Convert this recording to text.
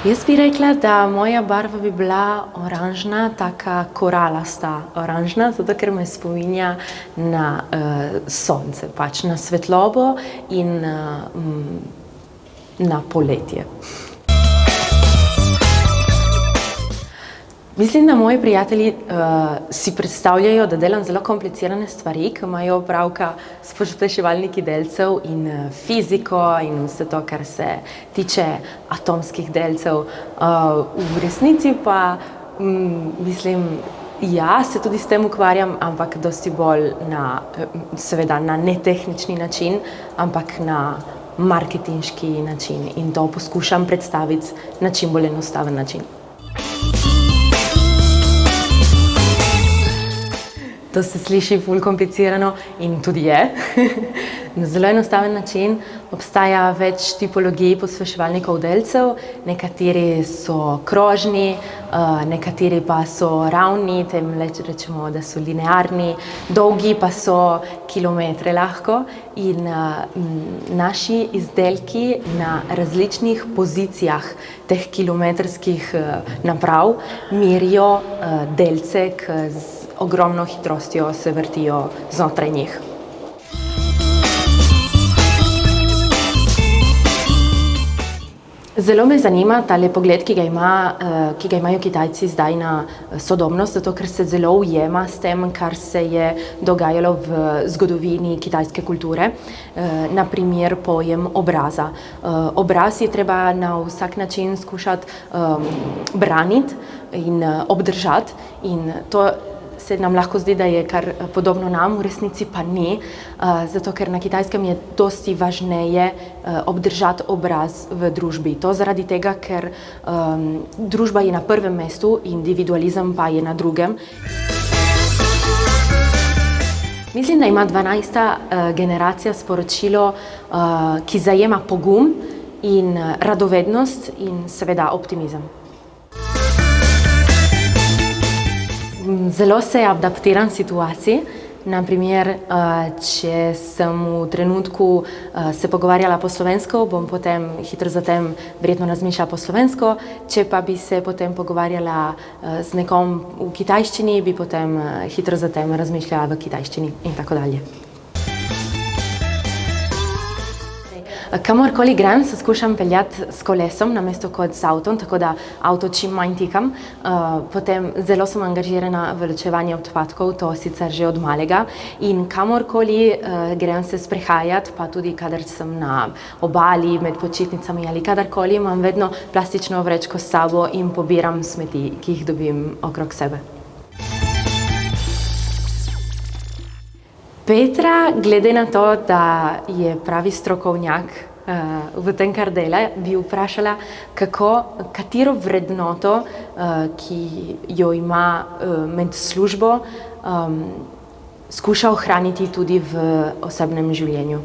Jaz bi rekla, da moja barva bi bila oranžna, taka koralasta oranžna, zato ker me spominja na sonce, pač na svetlobo in na poletje. Mislim, da moji prijatelji si predstavljajo, da delam zelo komplicirane stvari, ki imajo opravka s pospeševalniki delcev in fiziko in vse to, kar se tiče atomskih delcev. V resnici pa, mislim, ja, se tudi s tem ukvarjam, ampak dosti bolj seveda na netehnični način, ampak na marketinški način in to poskušam predstaviti na čim bolj enostaven način. To se sliši ful komplicirano in tudi je. Na zelo enostaven način obstaja več tipologij pospeševalnikov delcev, nekateri so krožni, nekateri pa so ravni, tem rečemo, da so linearni, dolgi pa so kilometre lahko in naši izdelki na različnih pozicijah teh kilometrskih naprav merijo delce, ki z ogromno hitrostjo se vrtijo znotraj njih. Zelo me zanima tale pogled, ki ga imajo Kitajci zdaj na sodobnost, zato ker se zelo ujema s tem, kar se je dogajalo v zgodovini kitajske kulture. Na primer pojem obraza. Obraz je treba na vsak način skušati braniti in obdržati in to se nam lahko zdi, da je kar podobno nam, v resnici pa ni, zato ker na Kitajskem je dosti važneje obdržati obraz v družbi. To zaradi tega, ker družba je na prvem mestu, individualizem pa je na drugem. Mislim, da ima 12. generacija sporočilo, ki zajema pogum in radovednost in seveda optimizem. Zelo se adaptiram situaciji. Na primer, če sem v trenutku se pogovarjala po slovensko, bom potem hitro zatem verjetno razmišljala po slovensko, če pa bi se potem pogovarjala z nekom v kitajščini, bi potem hitro zatem razmišljala v kitajščini in tako dalje. Kamorkoli grem, se skušam peljati s kolesom namesto kot z avtom, tako da avto čim manj tikam. Potem zelo sem angažirana v ločevanju odpadkov, to sicer že od malega. In kamorkoli grem se sprehajati, pa tudi kadar sem na obali, med počitnicami ali kadarkoli, imam vedno plastično vrečko s sabo in pobiram smeti, ki jih dobim okrog sebe. Petra, glede na to, da je pravi strokovnjak v tem, kar dela, bi vprašala, katero vrednoto, ki jo ima med službo, skuša ohraniti tudi v osebnem življenju.